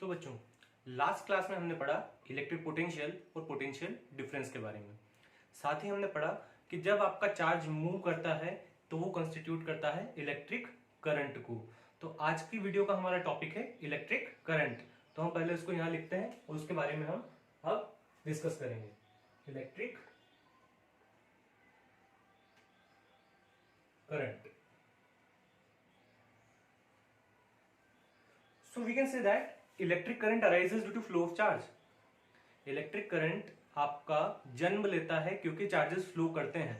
तो बच्चों, last class में हमने पढ़ा इलेक्ट्रिक पोटेंशियल और पोटेंशियल डिफरेंस के बारे में। साथ ही हमने पढ़ा कि जब आपका चार्ज मूव करता है तो वो कंस्टिट्यूट करता है इलेक्ट्रिक करंट को। तो आज की वीडियो का हमारा टॉपिक है इलेक्ट्रिक करंट। तो हम पहले इसको यहाँ लिखते हैं और उसके बारे में हम अब डिस्कस करेंगे। Electric current. So we can say that electric current arises due to flow of charge. Electric current आपका जन्म लेता है क्योंकि चार्जेस फ्लो करते हैं।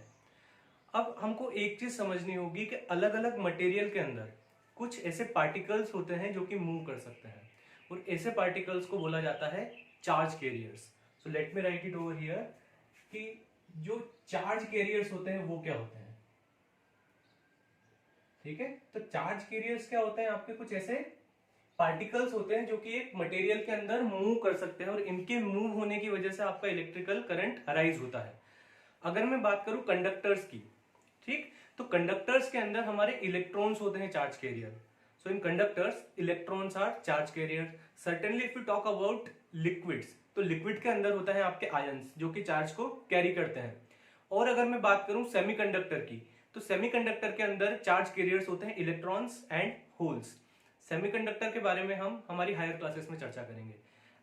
अब हमको एक चीज समझनी होगी कि अलग अलग मटेरियल के अंदर कुछ ऐसे पार्टिकल्स होते हैं जो कि मूव कर सकते हैं और ऐसे पार्टिकल्स को बोला जाता है charge carriers. So let me right it over here कि जो चार्ज कैरियर्स होते हैं वो क्या होते हैं। ठीक है, तो चार्ज कैरियर्स क्या होते हैं? आपके कुछ ऐसे पार्टिकल्स होते हैं जो कि एक मटेरियल के अंदर मूव कर सकते हैं और इनके मूव होने की वजह से आपका इलेक्ट्रिकल करंट अराइज होता है। अगर मैं बात करूं कंडक्टर्स की, ठीक, तो कंडक्टर्स के अंदर हमारे इलेक्ट्रॉन्स होते हैं charge carrier. So in conductors electrons are charge carrier. Certainly if you talk about liquids, तो लिक्विड के अंदर होता है आपके आयंस जो कि चार्ज को कैरी करते हैं। और अगर मैं बात करूं सेमीकंडक्टर की, तो सेमीकंडक्टर के अंदर चार्ज कैरियर्स होते हैं इलेक्ट्रॉन्स एंड होल्स। सेमीकंडक्टर के बारे में हम हमारी हायर क्लासेस में चर्चा करेंगे।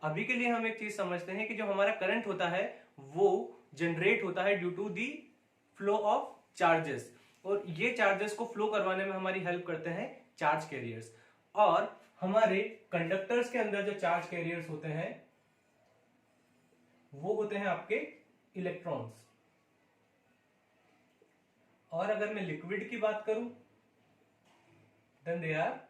अभी के लिए हम एक चीज समझते हैं कि जो हमारा करंट होता है वो जनरेट होता है due to the flow of charges, और ये चार्जेस को फ्लो करवाने में हमारी हेल्प करते हैं चार्ज कैरियर्स। और हमारे कंडक्टर्स के अंदर जो चार्ज कैरियर्स होते हैं वो होते हैं आपके इलेक्ट्रॉन्स। और अगर मैं लिक्विड की बात करूं देन दे आर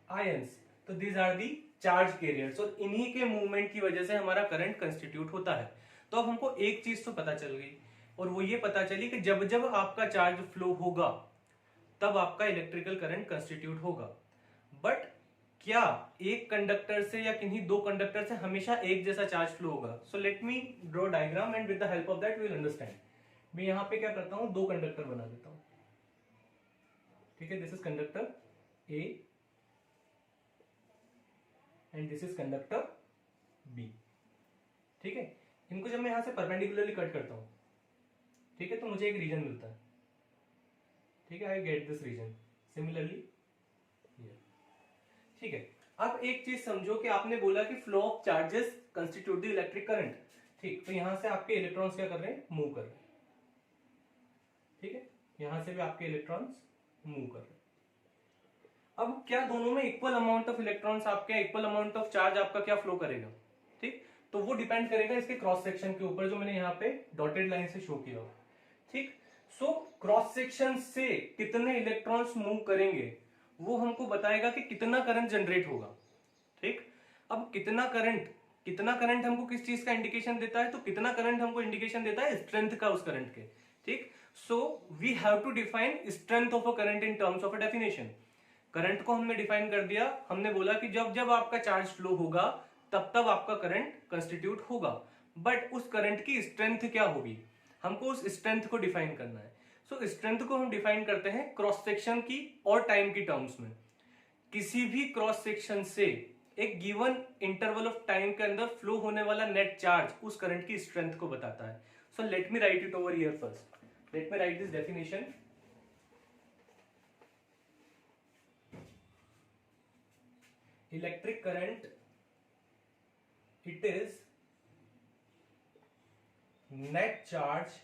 आयंस। तो these are the charge carriers और इन्हीं के मूवमेंट की वजह से हमारा करंट कंस्टिट्यूट होता है। तो अब हमको एक चीज तो पता चल गई, और वो ये पता चली कि जब जब आपका चार्ज फ्लो होगा तब आपका इलेक्ट्रिकल करंट कंस्टिट्यूट होगा। बट क्या एक कंडक्टर से या किन्हीं दो कंडक्टर से हमेशा एक जैसा चार्ज फ्लो होगा? So let me draw diagram and with the help of that we will understand. मैं यहां पे क्या करता हूं, दो कंडक्टर बना देता हूं। ठीक है, this is conductor A and this is conductor B. ठीक है, इनको जब मैं यहां से परपेंडिकुलरली कट करता हूं, ठीक है, तो मुझे एक रीजन मिलता है। ठीक है, I get this region similarly here. ठीक है, अब एक चीज समझो कि आपने बोला कि flow of charges constitute the electric current. ठीक, तो यहां से आपके इलेक्ट्रॉन्स क्या कर रहे हैं? मूव कर रहे हैं। ठीक है, यहां से भी आपके इलेक्ट्रॉन्स मूव कर रहे हैं। अब क्या दोनों में इक्वल अमाउंट ऑफ इलेक्ट्रॉन्स आपके, इक्वल अमाउंट ऑफ चार्ज आपका क्या फ्लो करेगा? ठीक, तो वो डिपेंड करेगा इसके क्रॉस सेक्शन के ऊपर, जो मैंने यहाँ पे डॉटेड लाइन से शो किया। ठीक, सो क्रॉस सेक्शन से कितने इलेक्ट्रॉन्स मूव करेंगे वो हमको बताएगा कि कितना करंट जनरेट होगा। ठीक, अब कितना करंट हमको किस चीज का इंडिकेशन देता है? तो कितना करंट हमको इंडिकेशन देता है स्ट्रेंथ का उस करंट के। ठीक, so we have to define strength of a current in terms of a definition. Current को हमने डिफाइन कर दिया, हमने बोला कि जब जब आपका चार्ज फ्लो होगा तब तब आपका करंट कंस्टिट्यूट होगा। बट उस करंट की स्ट्रेंथ क्या होगी, हमको उस स्ट्रेंथ को डिफाइन करना है। सो स्ट्रेंथ को हम डिफाइन करते हैं क्रॉस सेक्शन की और टाइम की टर्म्स में। किसी भी क्रॉस सेक्शन से एक गिवन इंटरवल ऑफ टाइम के अंदर फ्लो होने वाला नेट चार्ज उस करंट की स्ट्रेंथ को बताता है। सो let me right it over here first. Let me right this definition. Electric current, it is net charge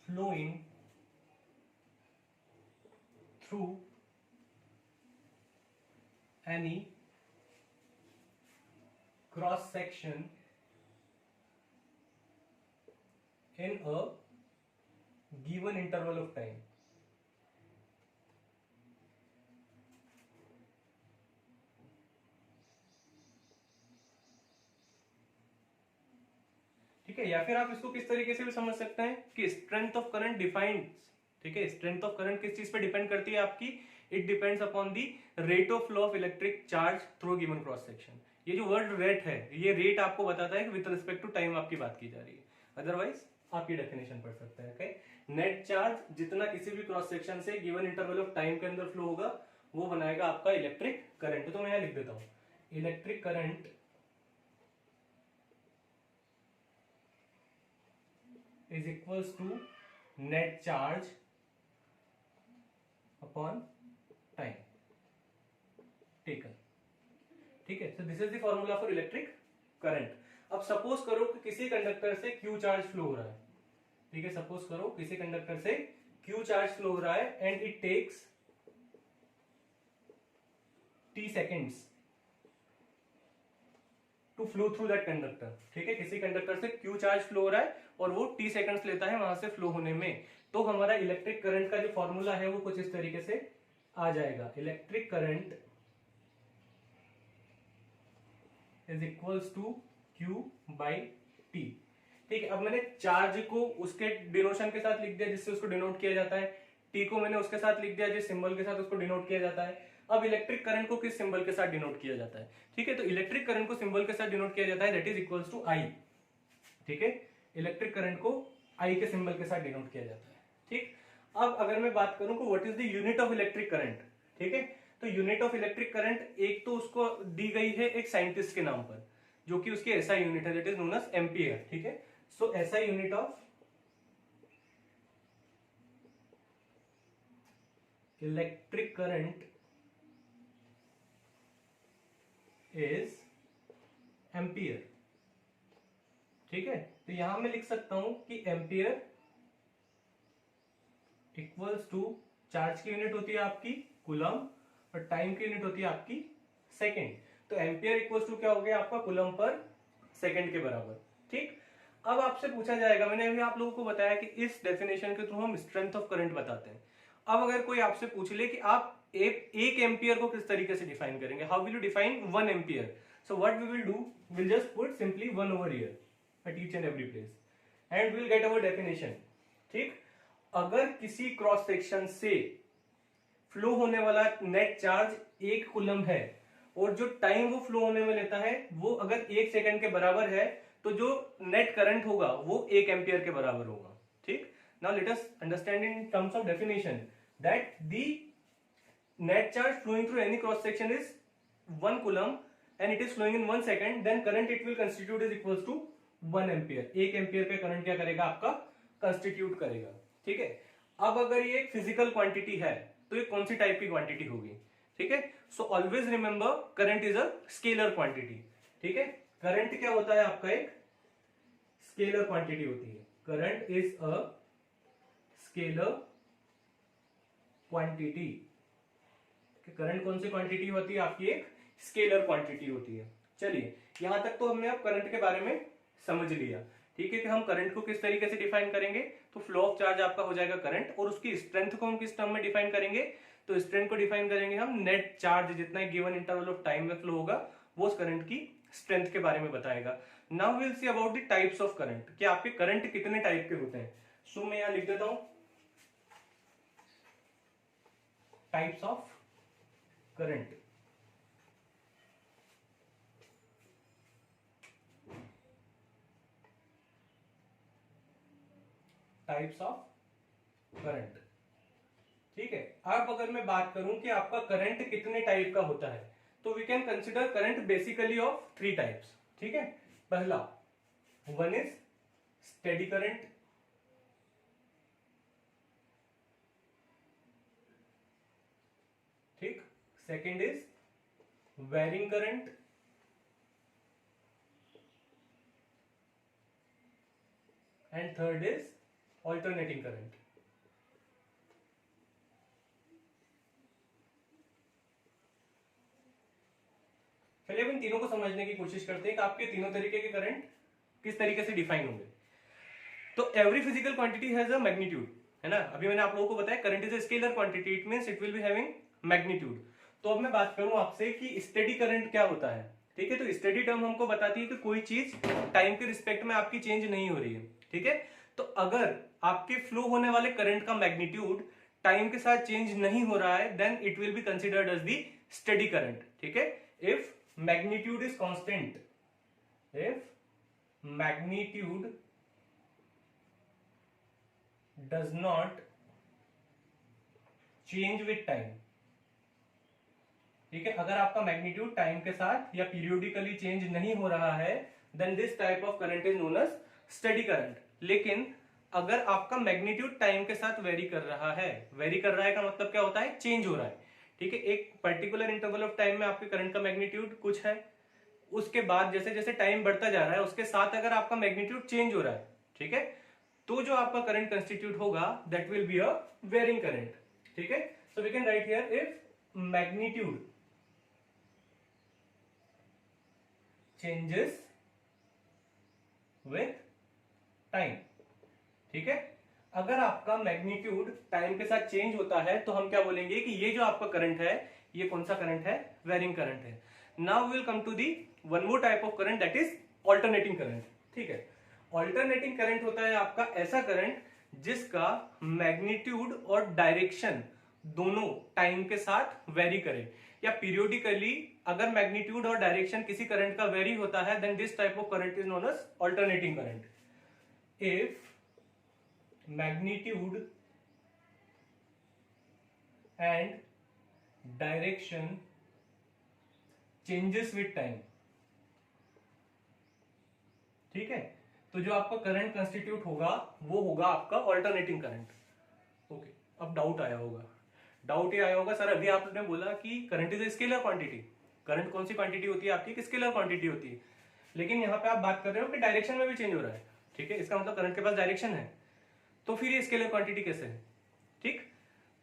flowing through any cross section in a given interval of time. ठीक है, या फिर आप इसको किस तरीके से भी समझ सकते हैं कि स्ट्रेंथ ऑफ करंट डिफाइंस, ठीक है, स्ट्रेंथ ऑफ करंट किस चीज पे डिपेंड करती है आपकी? It depends upon the rate of flow of electric charge through given cross section. ये जो वर्ड रेट है, ये रेट आपको बताता है कि विद रिस्पेक्ट टू टाइम आपकी बात की जा रही है। अदरवाइज आप ये डेफिनेशन पढ़ सकते हैं। नेट चार्ज जितना किसी भी क्रॉस सेक्शन से गिवन इंटरवल ऑफ टाइम के अंदर फ्लो होगा वो बनाएगा आपका इलेक्ट्रिक करंट। तो मैं यहां लिख देता हूं, electric current is equals to net charge upon time taken. ठीक है, so this is the formula for electric current. अब सपोज करो कि किसी कंडक्टर से क्यू चार्ज फ्लो हो रहा है। ठीक है, सपोज करो किसी कंडक्टर से क्यू चार्ज फ्लो हो रहा है and it takes t seconds to flow through that conductor. ठीक है, किसी कंडक्टर से क्यू चार्ज फ्लो हो रहा है और वो t सेकेंड्स लेता है वहां से फ्लो होने में। तो हमारा इलेक्ट्रिक करंट का जो फॉर्मूला है वो कुछ इस तरीके से आ जाएगा, electric current is equals to Q by T. ठीक है, अब मैंने चार्ज को उसके डिनोशन के साथ लिख दिया जिससे उसको डिनोट किया जाता है, टी को मैंने उसके साथ लिख दिया जिस सिंबल के साथ उसको डिनोट किया जाता है। अब इलेक्ट्रिक करंट को किस सिंबल के साथ डिनोट किया जाता है? ठीक है, तो इलेक्ट्रिक करंट को सिंबल के साथ डिनोट किया जाता है दैट इज इक्वल्स टू आई। ठीक है, इलेक्ट्रिक करंट को आई के सिंबल के साथ डिनोट किया जाता है। ठीक, अब अगर मैं बात करूं कि what is the unit of electric current. ठीक है, तो यूनिट ऑफ इलेक्ट्रिक करंट एक तो उसको दी गई है एक साइंटिस्ट के नाम पर, जो कि उसकी एसआई यूनिट है that is known as ampere. ठीक है, so SI unit of electric current is ampere. ठीक है, तो यहां मैं लिख सकता हूं कि एम्पियर इक्वल्स टू चार्ज की यूनिट होती है आपकी कूलम और टाइम की यूनिट होती है आपकी सेकेंड। तो एम्पियर इक्वल्स टू क्या हो गया आपका कूलम पर सेकेंड के बराबर। ठीक, अब आपसे पूछा जाएगा, मैंने अभी आप लोगों को बताया कि इस डेफिनेशन के थ्रू हम स्ट्रेंथ ऑफ करंट बताते हैं। अब अगर कोई आपसे पूछ ले कि आप एक एम्पियर को किस तरीके से डिफाइन करेंगे, how will you define 1 ampere? So what we will do, will just put simply 1 over here at each and every place and will get our definition. ठीक, अगर किसी क्रॉस सेक्शन से फ्लो होने वाला नेट चार्ज 1 कूलम है और जो time वो फ्लो होने में लेता है वो अगर 1 सेकंड के बराबर है, तो जो नेट करंट होगा वो 1 एम्पियर के बराबर होगा। ठीक, now let us understand in terms of definition that the net charge flowing through any cross section is 1 coulomb and it is flowing in 1 second, then current it will constitute is equals to 1 ampere. 1 ampere का current क्या करेगा आपका constitute करेगा। ठीक है, अब अगर ये एक फिजिकल क्वांटिटी है तो ये कौन सी टाइप की क्वांटिटी होगी? ठीक है, so always remember current is a scalar quantity. ठीक है, करंट क्या होता है आपका एक स्केलर क्वांटिटी होती है। Current is a scalar quantity. Current कौन सी क्वांटिटी होती है आपकी? एक स्केलर क्वांटिटी होती है। चलिए, यहां तक तो हमने अब करंट के बारे में समझ लिया। ठीक है, कि हम करंट को किस तरीके से डिफाइन करेंगे, तो फ्लो ऑफ चार्ज आपका हो जाएगा करंट, और उसकी स्ट्रेंथ को हम किस टर्म में डिफाइन करेंगे, तो स्ट्रेंथ को डिफाइन करेंगे हम नेट चार्ज जितना गिवन इंटरवल ऑफ टाइम में फ्लो होगा वो उस करंट की स्ट्रेंथ के बारे में बताएगा। Now will see about the types of current, कि आपके करंट कितने टाइप के होते हैं। सो मैं यहां लिख देता हूं types of current. Types of current. ठीक है, अब अगर मैं बात करूं कि आपका करंट कितने टाइप का होता है, तो we can consider current basically of 3 types. ठीक है, पहला वन इज स्टेडी करंट, ठीक, second is varying current, and third is alternating current. चलिए अब इन तीनों को समझने की कोशिश करते हैं कि आपके तीनों तरीके के करंट किस तरीके से डिफाइन होंगे। तो every physical quantity has a magnitude, है ना। अभी मैंने आप लोगों को बताया current is a scalar quantity, it means it will be having magnitude. तो अब मैं बात करूं आपसे कि स्टेडी करंट क्या होता है। ठीक है, तो स्टेडी टर्म हमको बताती है कि कोई चीज टाइम के रिस्पेक्ट में आपकी चेंज नहीं हो रही है। ठीक है, तो अगर आपके फ्लो होने वाले करंट का मैग्नीट्यूड टाइम के साथ चेंज नहीं हो रहा है, then it will be considered as the steady current. ठीक है, if magnitude is constant, if magnitude does not change with time, ठीक है, अगर आपका मैग्नीट्यूड टाइम के साथ या पीरियोडिकली चेंज नहीं हो रहा है then this type of current is known as steady current. लेकिन अगर आपका मैग्नीट्यूड टाइम के साथ वेरी कर रहा है, वेरी कर रहा है का मतलब क्या होता है, चेंज हो रहा है। ठीक है, एक पर्टिकुलर इंटरवल ऑफ टाइम में आपके करंट का मैग्नीट्यूड कुछ है, उसके बाद जैसे जैसे टाइम बढ़ता जा रहा है उसके साथ अगर आपका मैग्नीट्यूड चेंज हो रहा है, ठीक है, तो जो आपका करंट कंस्टिट्यूट होगा that will be a varying current. ठीक है, so we can write here if magnitude changes with time. ठीक है, अगर आपका मैग्नीट्यूड टाइम के साथ चेंज होता है तो हम क्या बोलेंगे कि ये जो आपका करंट है ये कौन सा करंट है, वेरिंग करंट है। Now will come to the one more type of current that is alternating current. ठीक है, ऑल्टरनेटिंग करंट होता है आपका ऐसा करंट जिसका मैग्नीट्यूड और डायरेक्शन दोनों टाइम के साथ वेरी करे, या पीरियोडिकली अगर मैग्नीट्यूड और डायरेक्शन किसी करंट का वेरी होता है then this type of current is known as alternating current. If magnitude and direction changes with time। ठीक है, तो जो आपका करंट कंस्टिट्यूट होगा वो होगा आपका ऑल्टरनेटिंग करंट। ओके, अब डाउट आया होगा, डाउट ये आया होगा सर अभी आपने बोला कि current is a scalar quantity, current कौन सी क्वांटिटी होती है आपकी, स्केलर क्वांटिटी होती है, लेकिन यहाँ पे आप बात कर रहे हो कि डायरेक्शन में भी चेंज हो रहा है। ठीक है, इसका मतलब करंट के पास डायरेक्शन है, तो फिर ये स्केलर क्वांटिटी कैसे है। ठीक,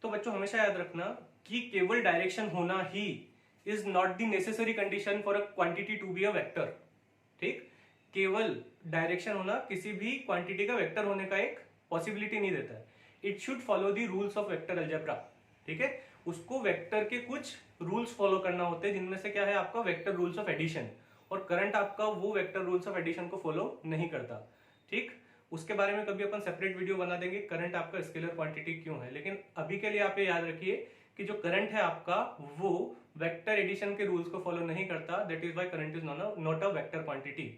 तो बच्चों हमेशा याद रखना कि केवल डायरेक्शन होना ही is not the necessary condition for a quantity to be a vector. ठीक, केवल डायरेक्शन होना किसी भी क्वांटिटी का वेक्टर होने का एक पॉसिबिलिटी नहीं देता है। It should follow the rules of vector algebra. ठीक है, उसको वेक्टर के कुछ रूल्स फॉलो करना होते हैं जिनमें से क्या है आपका वेक्टर रूल्स ऑफ एडिशन, और करंट आपका वो वेक्टर रूल्स ऑफ एडिशन को फॉलो नहीं करता। ठीक, उसके बारे में कभी अपन सेपरेट वीडियो बना देंगे करंट आपका स्केलर क्वांटिटी क्यों है, लेकिन अभी के लिए आप ये याद रखिए कि जो करंट है आपका वो वेक्टर एडिशन के रूल्स को फॉलो नहीं करता, that is why current is not a vector quantity,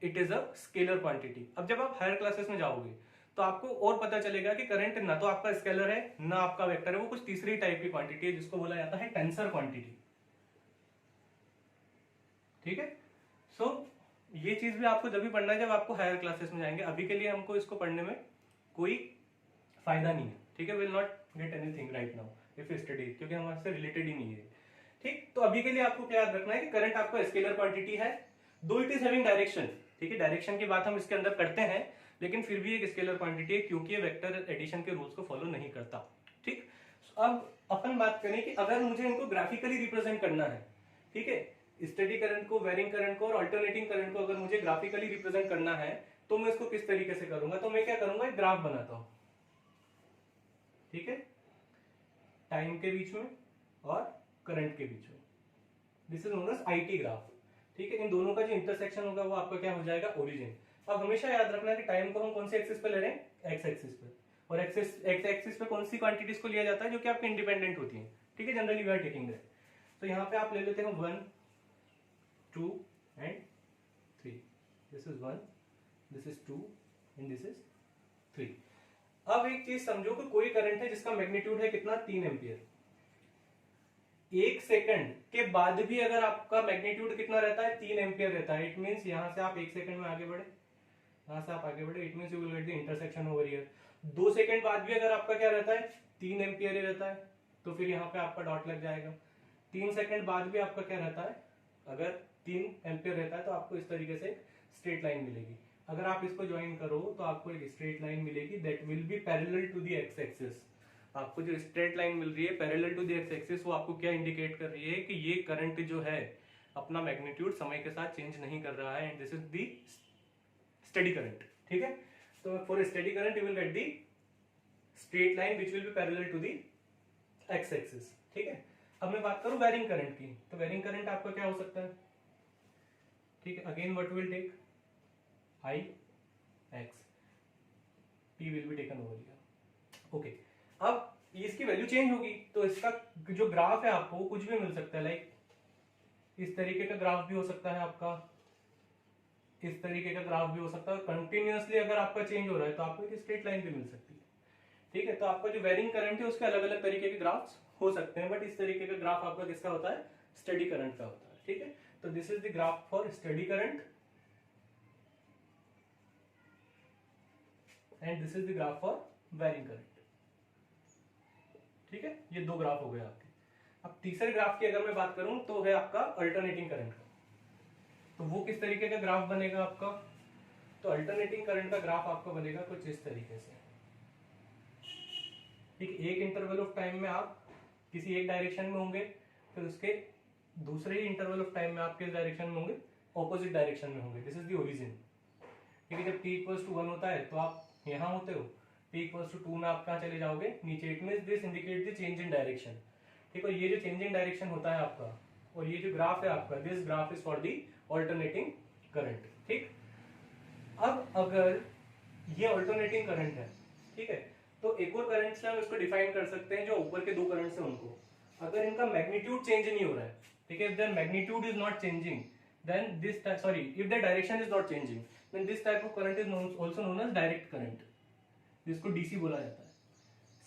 it is a scalar quantity. अब जब आप हायर क्लासेस में जाओगे तो आपको और पता चलेगा कि करंट ना तो आपका स्केलर है ना आपका वेक्टर है, वो कुछ तीसरी टाइप की क्वांटिटी है जिसको बोला जाता है टेंसर क्वांटिटी। ठीक है, सो ये चीज भी आपको जब भी पढ़ना है जब आपको हायर क्लासेस में जाएंगे, अभी के लिए हमको इसको पढ़ने में कोई फायदा नहीं है। ठीक है, will not get anything right now if you study, क्योंकि हमारे से रिलेटेड ही नहीं है। ठीक, तो अभी के लिए आपको क्या याद रखना है कि करंट आपका स्केलर क्वांटिटी है, दो इट इज हैविंग डायरेक्शन। ठीक है, डायरेक्शन की बात हम इसके अंदर करते हैं लेकिन फिर भी एक स्केलर क्वांटिटी है क्योंकि ये वेक्टर एडिशन के रूल्स को फॉलो नहीं करता। ठीक, अब अपन बात करें कि अगर मुझे इनको ग्राफिकली रिप्रेजेंट करना है, ठीक है, स्टेडी करंट को, वेरिंग करंट को और अल्टरनेटिंग करंट को अगर मुझे ग्राफिकली रिप्रेजेंट करना है तो मैं इसको किस तरीके से करूंगा, तो मैं क्या करूंगा, एक ग्राफ बनाता हूं। ठीक है, टाइम के बीच में और करंट के बीच में, this is known as I T graph. ठीक है, इन दोनों का जो इंटरसेक्शन होगा वो आपका क्या हो जाएगा, ओरिजिन। अब हमेशा याद रखना कि टाइम को हम कौन से एक्सिस पे ले रहे हैं, एक्स एक्सिस पे, और एक्स एक्सिस पे कौन सी क्वांटिटीज को लिया जाता है जो कि आपके इंडिपेंडेंट होती है। ठीक है, generally we are taking that. तो यहाँ पे आप ले लेते हैं 1 2 and 3, this is 1, this is 2 and this is 3। अब एक चीज समझो कि कोई करंट है जिसका मैग्नीट्यूड है कितना, 3 एम्पियर। एक सेकंड के बाद भी अगर आपका मैग्नीट्यूड कितना रहता है, 3 एम्पियर रहता है, इट मींस यहां से आप 1 सेकंड में आगे बढ़े, यहां से आप आगे बढ़े, it means you will get the intersection over here. 2 second बाद भी अगर आपका क्या रहता है, 3 एम्पियर ही रहता है, तो फिर यहाँ पे आपका डॉट लग जाएगा। 3 सेकंड बाद भी आपका क्या रहता है, अगर 3 एम्पियर रहता है तो आपको इस तरीके से स्ट्रेट लाइन मिलेगी। अगर आप इसको ज्वाइन करो तो आपको एक स्ट्रेट लाइन मिलेगी that will be parallel to the X axis. आपको जो स्ट्रेट लाइन मिल रही है parallel to the X axis, वो आपको क्या इंडिकेट कर रही है कि ये करंट जो है अपना मैग्नीट्यूड समय के साथ चेंज नहीं कर रहा है, and this is the steady current. ठीक है, तो for steady current you will get the straight line which will be parallel to the X axis. ठीक है, अब मैं बात करूं वेरिंग करंट की, तो वेरिंग करंट आपका क्या हो सकता है, ठीक है, again what will take, I X, P will be taken over here. Okay, अब इसकी वैल्यू चेंज होगी तो इसका जो ग्राफ है आपको कुछ भी मिल सकता है, लाइक इस तरीके का ग्राफ भी हो सकता है आपका, इस तरीके का ग्राफ भी हो सकता है, कंटिन्यूअसली अगर आपका चेंज हो रहा है तो आपको एक स्ट्रेट लाइन भी मिल सकती है। ठीक है, तो आपका जो वेरिंग करंट है उसके अलग अलग तरीके के ग्राफ्स हो सकते हैं, बट इस तरीके का ग्राफ आपका किसका होता है, स्टेडी करंट का होता है, ठीक है। तो this is the graph for steady current and this is the graph for varying current, ठीक है। ये दो ग्राफ हो गए आपके। अब तीसरे ग्राफ की अगर मैं बात करूं तो है आपका अल्टरनेटिंग करंट का। तो वो किस तरीके का ग्राफ बनेगा आपका? तो अल्टरनेटिंग करंट का ग्राफ आपका बनेगा कुछ इस तरीके से, ठीक। एक इंटरवल ऑफ टाइम में आप किसी एक डायरेक्शन में होंगे, फिर उसके दूसरे ही इंटरवल ऑफ टाइम में आप किस डायरेक्शन में होंगे? ऑपोजिट डायरेक्शन में होंगे। दिस इज द ओरिजिन, ठीक है। जब t इक्वल्स टू 1 होता है तो आप यहाँ होते हो, t इक्वल्स टू 2 में आप कहाँ चले जाओगे? नीचे। It means this indicate the change in direction, ठीक है। ये जो चेंज इन डायरेक्शन होता है आपका, और ये जो ग्राफ है आपका, this graph is for the alternating current, ठीक। अब अगर ये ऑल्टरनेटिंग करंट है, ठीक है, तो एक और करंट से हम इसको डिफाइन कर सकते हैं जो ऊपर के दो करंट से उनको, अगर इनका मैग्नीट्यूड चेंज नहीं हो रहा है, ठीक है, if there magnitude is not changing then this sorry if the direction is not changing then this type of current is also known as direct current, जिसको डीसी बोला जाता है।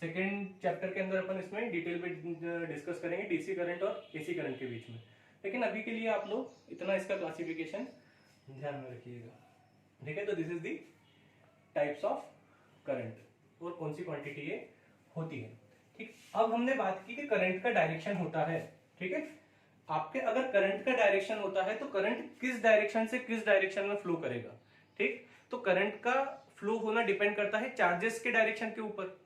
सेकेंड चैप्टर के अंदर अपन इसमें डिटेल में डिस्कस करेंगे DC current और एसी करंट के बीच में, लेकिन अभी के लिए आप लोग इतना इसका क्लासिफिकेशन ध्यान में रखिएगा, ठीक है। तो this is the types of current और कौन सी क्वांटिटी ये होती है, ठीक। अब हमने बात की कि करंट का डायरेक्शन होता है, ठीक है। आपके अगर करंट का डायरेक्शन होता है तो करंट किस डायरेक्शन से किस डायरेक्शन में फ्लो करेगा, ठीक। तो करंट का फ्लो होना डिपेंड करता है चार्जेस के डायरेक्शन के ऊपर,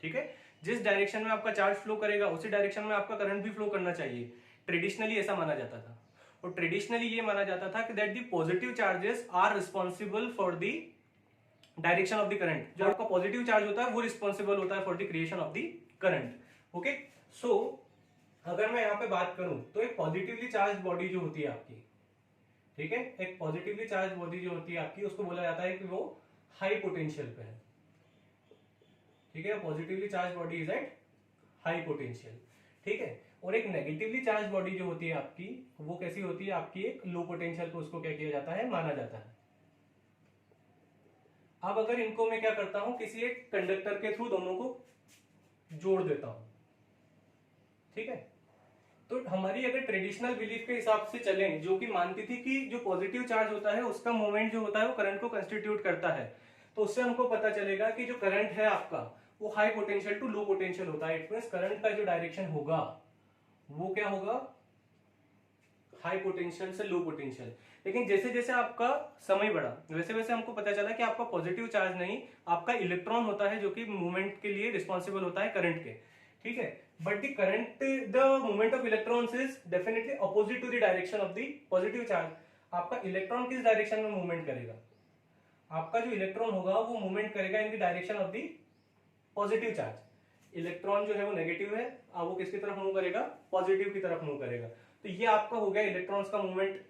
ठीक है। जिस डायरेक्शन में आपका चार्ज फ्लो करेगा उसी डायरेक्शन में आपका करंट भी फ्लो करना चाहिए। ट्रेडिशनली ऐसा माना जाता था, और ट्रेडिशनली ये माना जाता था कि that the positive charges are responsible for the direction of the current. जो आपका पॉजिटिव चार्ज होता है वो रिस्पॉन्सिबल होता है for the creation of the current, okay. So अगर मैं यहाँ पे बात करूं तो एक पॉजिटिवली चार्ज बॉडी जो होती है आपकी, ठीक है, एक पॉजिटिवली चार्ज बॉडी जो होती है आपकी, उसको बोला जाता है कि वो हाई पोटेंशियल पे है, ठीक है। Positively charge body is at high potential, ठीक है। और एक नेगेटिवली चार्ज बॉडी जो होती है आपकी, वो कैसी होती है आपकी? एक लो पोटेंशियल पे उसको क्या किया जाता है? माना जाता है। अब अगर इनको मैं क्या करता हूं, किसी एक कंडक्टर के थ्रू दोनों को जोड़ देता हूं, ठीक है। तो हमारी अगर ट्रेडिशनल बिलीफ के हिसाब से चलें, जो कि मानती थी कि जो पॉजिटिव चार्ज होता है उसका मोमेंट जो होता है वो करंट को कंस्टिट्यूट करता है, तो उससे हमको पता चलेगा कि जो करंट है आपका वो high potential to low potential होता है। इट मींस करंट का जो डायरेक्शन होगा वो क्या होगा? हाई पोटेंशियल से लो पोटेंशियल। लेकिन जैसे जैसे आपका समय बढ़ा वैसे वैसे हमको पता चला कि आपका पॉजिटिव चार्ज नहीं, आपका इलेक्ट्रॉन होता है जो कि मूवमेंट के लिए रिस्पॉन्सिबल होता है करंट के, ठीक है। But the current, the movement of electrons is definitely opposite to the direction of the positive charge. आपका इलेक्ट्रॉन किस डायरेक्शन में मूवमेंट करेगा? आपका जो इलेक्ट्रॉन होगा वो मूवमेंट करेगा in the direction of the positive charge. Electron जो है वो नेगेटिव है, अब वो किसकी तरफ मूव करेगा? पॉजिटिव की तरफ मूव करेगा। तो ये आपका हो गया इलेक्ट्रॉन्स का मूवमेंट।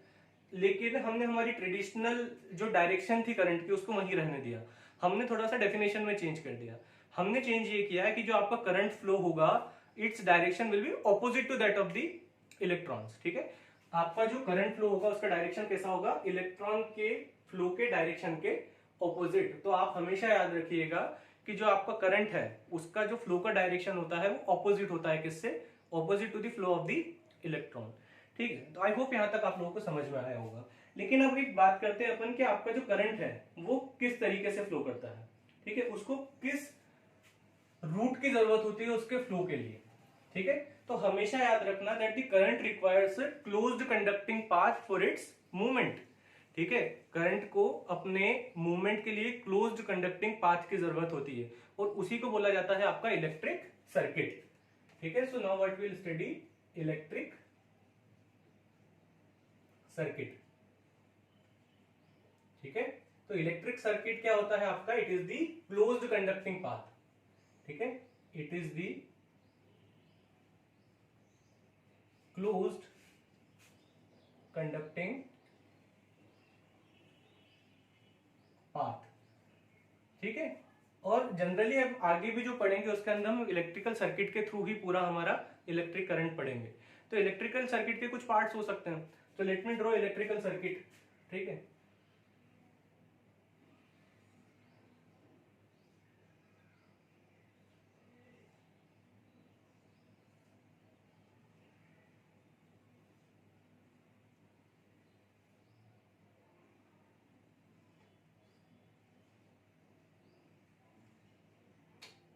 लेकिन हमने हमारी ट्रेडिशनल जो डायरेक्शन थी करंट की उसको वहीं रहने दिया, हमने थोड़ा सा डेफिनेशन में चेंज कर दिया। हमने चेंज ये किया है कि जो आपका करंट फ्लो होगा its direction will be opposite to that of the electrons, ठीक है। आपका जो करंट फ्लो होगा उसका डायरेक्शन कैसा होगा? इलेक्ट्रॉन के फ्लो के डायरेक्शन के ऑपोजिट। तो आप हमेशा याद रखिएगा कि जो आपका करंट है उसका जो फ्लो का डायरेक्शन होता है वो ऑपोजिट होता है, किससे? Opposite to the flow of the electron, ठीक है। तो आई होप यहां तक आप लोगों को समझ में आया होगा। लेकिन अब एक बात करते हैं अपन कि आपका जो करंट है वो किस तरीके से फ्लो करता है, ठीक है, उसको किस रूट की जरूरत होती है उसके फ्लो के लिए, ठीक है। तो हमेशा याद रखना that the current requires a closed conducting path for its movement, ठीक है। करंट को अपने मूवमेंट के लिए क्लोज्ड कंडक्टिंग पाथ की जरूरत होती है और उसी को बोला जाता है आपका इलेक्ट्रिक सर्किट, ठीक है। So now what we will study electric circuit, ठीक है। तो इलेक्ट्रिक सर्किट क्या होता है आपका? It is the closed conducting path, ठीक है। It is the closed conducting path, ठीक है। और जनरली अब आगे भी जो पढ़ेंगे उसके अंदर हम इलेक्ट्रिकल सर्किट के थ्रू ही पूरा हमारा इलेक्ट्रिक करंट पढ़ेंगे। तो इलेक्ट्रिकल सर्किट के कुछ पार्ट्स हो सकते हैं। तो let me draw electrical circuit, ठीक है।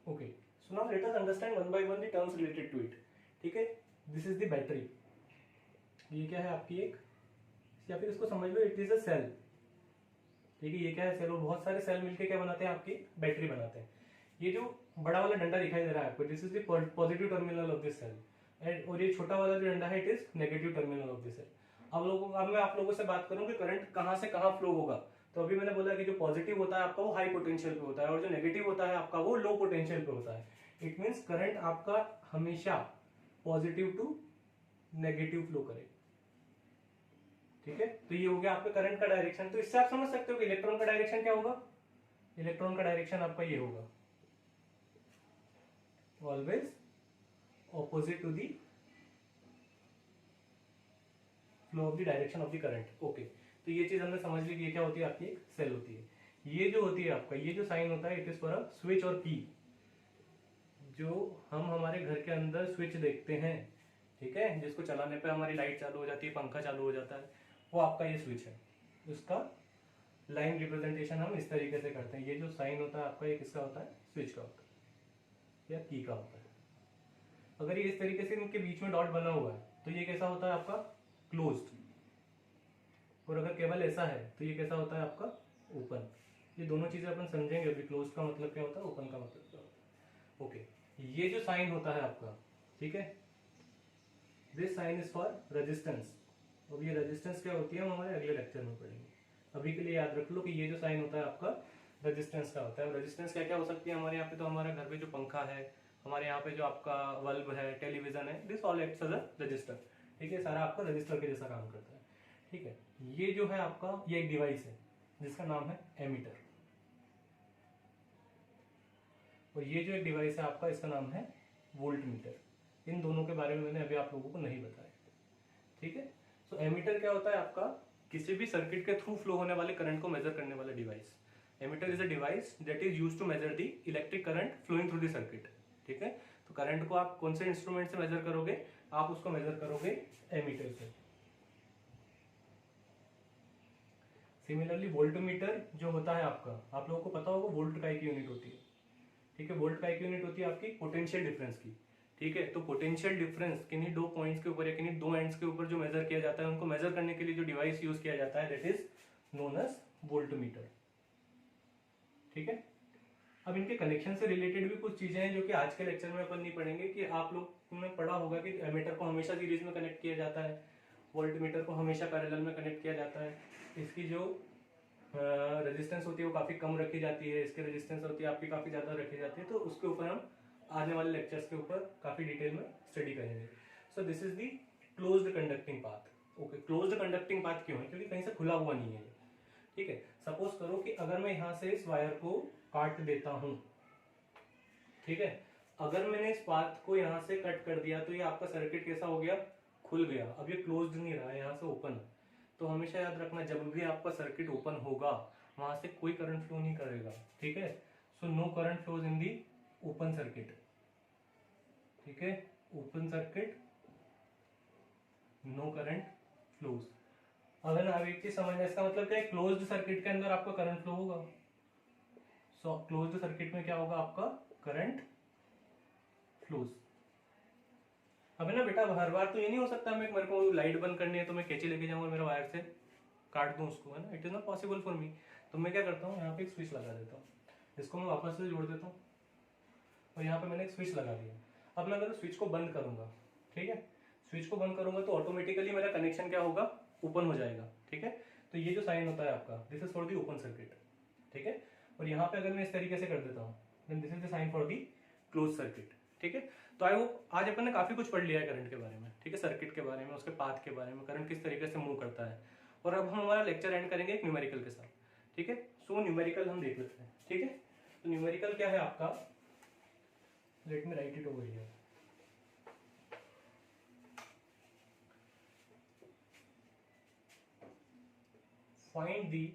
Okay, so now let us understand one by one the terms related to it. ठीक है, दिस इज द बैटरी, ये क्या है आपकी एक, या फिर इसको समझ लो इट इज अ सेल। ठीक है, ये क्या है, सेल, और बहुत सारे सेल मिलके क्या बनाते हैं, आपकी बैटरी बनाते हैं। ये जो बड़ा वाला डंडा दिखाई दे रहा है आपको, this is the positive terminal of this cell, और ये छोटा वाला जो डंडा है it is negative terminal of this cell. अब मैं आप लोगों से बात करूं कि करंट कहां से कहां फ्लो होगा। तो अभी मैंने बोला कि जो पॉजिटिव होता है आपका वो हाई पोटेंशियल पे होता है, और जो नेगेटिव होता है आपका वो लो पोटेंशियल पे होता है। इट मीन्स करंट आपका हमेशा पॉजिटिव टू नेगेटिव फ्लो करेगा। ठीक है, तो ये हो गया आपका करंट का डायरेक्शन। तो इससे आप समझ सकते हो कि इलेक्ट्रॉन का डायरेक्शन क्या होगा। इलेक्ट्रॉन का डायरेक्शन आपका ये होगा, always opposite to the flow of the direction of the current. Okay, तो ये चीज हमने समझ ली कि ये क्या होती है, आपकी एक सेल होती है। ये जो होती है आपका, ये जो साइन होता है it is for a switch और की। जो हम हमारे घर के अंदर स्विच देखते हैं, ठीक है, जिसको चलाने पे हमारी लाइट चालू हो जाती है, पंखा चालू हो जाता है, वो आपका ये स्विच है। उसका लाइन रिप्रेजेंटेशन हम इस तरीके से करते हैं। ये जो साइन होता है आपका, ये किसका होता है, स्विच का होता है या की का होता है। अगर ये इस तरीके से इनके बीच में डॉट बना हुआ है तो ये कैसा होता है आपका, क्लोज्ड। और अगर केवल ऐसा है तो ये कैसा होता है आपका, ओपन। ये दोनों चीजें अपन समझेंगे अभी, क्लोज का मतलब क्या होता है, ओपन का मतलब क्या होता है। ओके, ये जो साइन होता है आपका, ठीक है, this sign is for resistance. अब ये रेजिस्टेंस क्या होती है हम हमारे अगले लेक्चर में पढ़ेंगे। अभी के लिए याद रख लो कि ये जो साइन होता है आपका रेजिस्टेंस का होता है। रेजिस्टेंस क्या क्या हो सकती है हमारे यहाँ पे, तो हमारे घर पे जो पंखा है, हमारे यहाँ पे जो आपका बल्ब है, टेलीविजन है, this all acts as a resistor. ठीक है, सारा आपका रजिस्टर के जैसा काम करता है। ठीक है, ये जो है आपका, ये एक डिवाइस है जिसका नाम है एमीटर, और ये जो एक डिवाइस है आपका, इसका नाम है वोल्ट मीटर। इन दोनों के बारे में मैंने अभी आप लोगों को नहीं बताया। ठीक है, सो एमीटर क्या होता है आपका, किसी भी सर्किट के थ्रू फ्लो होने वाले करंट को मेजर करने वाला device. Ammeter is a device that is used to measure the electric current flowing through the circuit. ठीक है, तो करंट को आप कौन से इंस्ट्रूमेंट से मेजर करोगे, आप उसको मेजर करोगे एमीटर से। सिमिलरली वोल्टमीटर जो होता है आपका, आप लोगों को पता होगा वोल्ट का एक यूनिट होती है। ठीक है, वोल्ट का एक यूनिट होती है आपकी पोटेंशियल डिफरेंस की। ठीक है, तो पोटेंशियल डिफरेंस किन्हीं दो पॉइंट्स के ऊपर या किन्हीं दो एंड्स के ऊपर जो मेजर किया जाता है, उनको मेजर करने के लिए जो डिवाइस यूज किया जाता है that is known as voltmeter. ठीक है, अब इनके कनेक्शन से रिलेटेड भी कुछ चीजें हैं जो कि आज के लेक्चर में अपन नहीं पढ़ेंगे। कि आप लोग ने पढ़ा होगा कि एमीटर को हमेशा सीरीज में कनेक्ट किया जाता है, वोल्टमीटर को हमेशा पैरेलल में कनेक्ट किया जाता है। इसकी जो रेजिस्टेंस होती है वो काफी कम रखी जाती है, इसकी रेजिस्टेंस होती है आपकी काफी ज्यादा रखी जाती है। तो उसके ऊपर हम आने वाले लेक्चर्स के ऊपर काफी डिटेल में स्टडी करेंगे। सो this is the closed conducting path. Okay, closed conducting path क्यों है, क्योंकि कहीं से खुला हुआ नहीं है। ठीक है, सपोज करो कि अगर मैं यहां से इस वायर को काट देता हूं, ठीक है, अगर मैंने इस पाथ को यहां से कट कर दिया तो ये आपका सर्किट कैसा हो गया, खुल गया। अब ये क्लोज्ड नहीं रहा है, यहां से ओपन। तो हमेशा याद रखना, जब भी आपका सर्किट ओपन होगा वहां से कोई करंट फ्लो नहीं करेगा। ठीक है, so no current flows in the open circuit. ठीक है, open circuit no current flows. अगर ना अब एक चीज समझना, इसका मतलब क्या है, क्लोज्ड सर्किट के अंदर आपका करंट फ्लो होगा। सो क्लोज्ड सर्किट में क्या होगा, आपका करंट फ्लोज। अब है ना बेटा, हर बार तो ये नहीं हो सकता मैं, मेरे को लाइट बंद करनी है तो मैं कैंची लेके जाऊँ और मेरा वायर से काट दूं उसको, है ना, it is not possible for me. तो मैं क्या करता हूँ, यहाँ पे एक स्विच लगा देता हूँ, इसको मैं वापस से जोड़ देता हूँ, और यहाँ पे मैंने एक स्विच लगा दिया। अब मैं अगर स्विच को बंद करूंगा, ठीक है, स्विच को बंद करूंगा तो ऑटोमेटिकली मेरा कनेक्शन क्या होगा, ओपन हो जाएगा। ठीक है, तो ये जो साइन होता है आपका, this is for the open circuit. ठीक है, और यहाँ पे अगर मैं इस तरीके से कर देता हूँ, then this is the sign for the close circuit. ठीक है, तो आई होप आज अपन ने काफी कुछ पढ़ लिया है करंट के बारे में। ठीक है, सर्किट के बारे में, उसके पाथ के बारे में, करंट किस तरीके से मूव करता है। और अब हम हमारा लेक्चर एंड करेंगे एक न्यूमेरिकल के साथ। ठीक है, सो न्यूमेरिकल हम देख लेते हैं। ठीक है, तो न्यूमेरिकल क्या है आपका, let me right it over here. Find the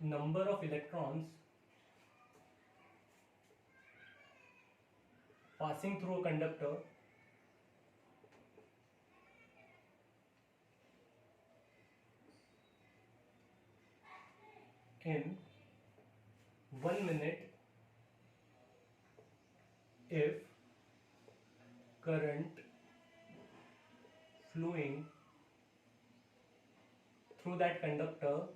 number of electrons passing through a conductor in 1 minute if current flowing through that conductor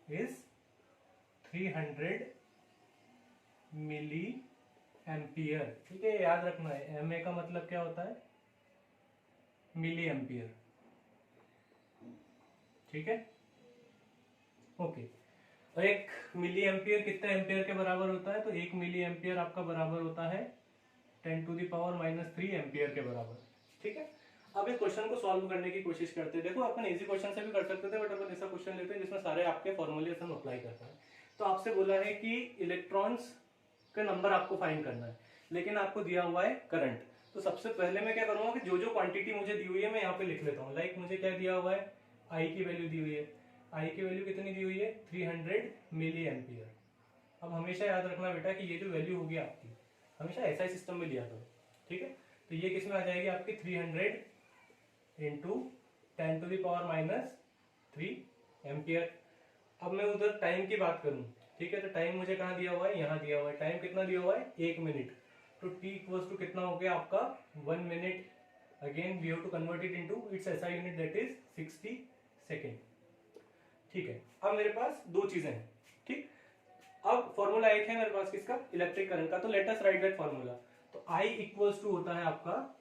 is 300 milli ampere. ठीक है, याद रखना है एमए का मतलब क्या होता है, मिली एम्पियर। ठीक है, ओके। और एक मिली एम्पियर कितने एम्पियर के बराबर होता है, तो एक मिली एम्पियर आपका बराबर होता है 10⁻³ एम्पियर के बराबर। ठीक है, अब इस क्वेश्चन को सॉल्व करने की कोशिश करते हैं। देखो अपन इजी क्वेश्चन से भी कर सकते थे, बट अपन ऐसा क्वेश्चन लेते हैं जिसमें सारे आपके फॉर्मूले हम अप्लाई करते हैं। तो आपसे बोला है कि इलेक्ट्रॉन्स का नंबर आपको फाइंड करना है, लेकिन आपको दिया हुआ है करंट। तो सबसे पहले मैं क्या करूंगा कि जो जो क्वांटिटी मुझे दी हुई है मैं यहाँ पे लिख लेता हूँ। लाइक मुझे क्या दिया हुआ है, आई की वैल्यू दी हुई है। आई की वैल्यू कितनी दी हुई है, 300 मिली एम्पियर। अब हमेशा याद रखना बेटा कि ये जो वैल्यू होगी आपकी, हमेशा ऐसा सिस्टम में लिया करो। ठीक है, तो ये किस में आ जाएगी आपकी 300 इंटू 10⁻³ एम्पियर। अब मैं उधर टाइम की बात करूं, ठीक है, तो टाइम मुझे कहाँ दिया हुआ है, यहाँ दिया हुआ है। टाइम कितना दिया हुआ है, 1 मिनट। तो t इक्वल्स टू कितना हो गया आपका 1 minute. Again we have to convert it into its SI unit, that is 60 second. ठीक है, अब मेरे पास दो चीजें हैं। ठीक, अब फॉर्मूला एक है मेरे पास किसका, इलेक्ट्रिक करंट का। तो let us right that formula. तो I इक्वल्स टू होता है आपका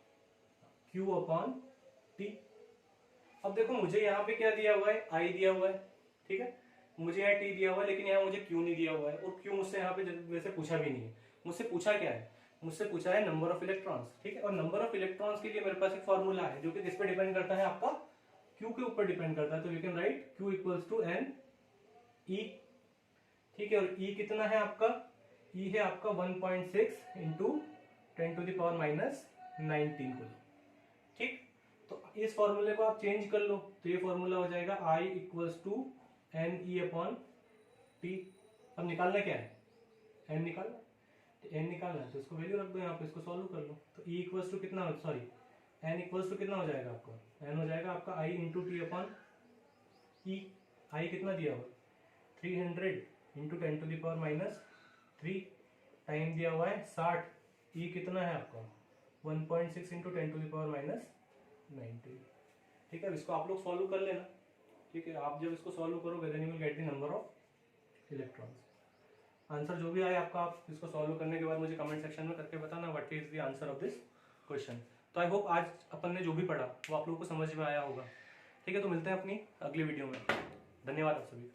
Q अपॉन T। अब देखो मुझे यहाँ पे क्या दिया हुआ है, I दिया हुआ है। ठीक है, मुझे यहाँ T दिया हुआ है, लेकिन यहाँ मुझे Q नहीं दिया हुआ है। और Q मुझसे यहाँ पे वैसे पूछा भी नहीं है। मुझसे पूछा क्या है, मुझसे पूछा है नंबर ऑफ इलेक्ट्रॉन्स। ठीक है, और नंबर ऑफ इलेक्ट्रॉन्स के लिए मेरे पास एक फॉर्मूला है जो कि किस पे डिपेंड करता है, आपका Q के ऊपर डिपेंड करता है। तो you can write Q equals to N E। ठीक है, और E कितना है आपका, E है आपका 1.6 इंटू 10⁻⁻19 को। ठीक, तो इस फॉर्मूले को आप चेंज कर लो, तो ये फॉर्मूला हो जाएगा I equals to NE upon T। अब निकालना क्या है, N निकालना। तो N निकालना है तो इसको वैल्यू रख दो यहाँ पे, इसको सॉल्व कर लो। तो E इक्वल्स टू कितना, सॉरी N इक्वल्स टू कितना हो जाएगा आपका, N हो जाएगा आपका I into T upon E। I कितना दिया हुआ 300 इंटू 10⁻⁻3। टाइम दिया हुआ है 60। E कितना है आपका 1.6 इंटू 10⁻⁻19। ठीक है, इसको आप लोग सॉल्व कर लेना। ठीक है, आप जब इसको सॉल्व करोगे then you will get the number of electrons. Answer जो भी आए आपका, आप इसको सॉल्व करने के बाद मुझे कमेंट सेक्शन में करके बताना what is the answer of this question. तो आई होप आज अपन ने जो भी पढ़ा वो आप लोगों को समझ में आया होगा। ठीक है, तो मिलते हैं अपनी अगली वीडियो में। धन्यवाद आप सभी।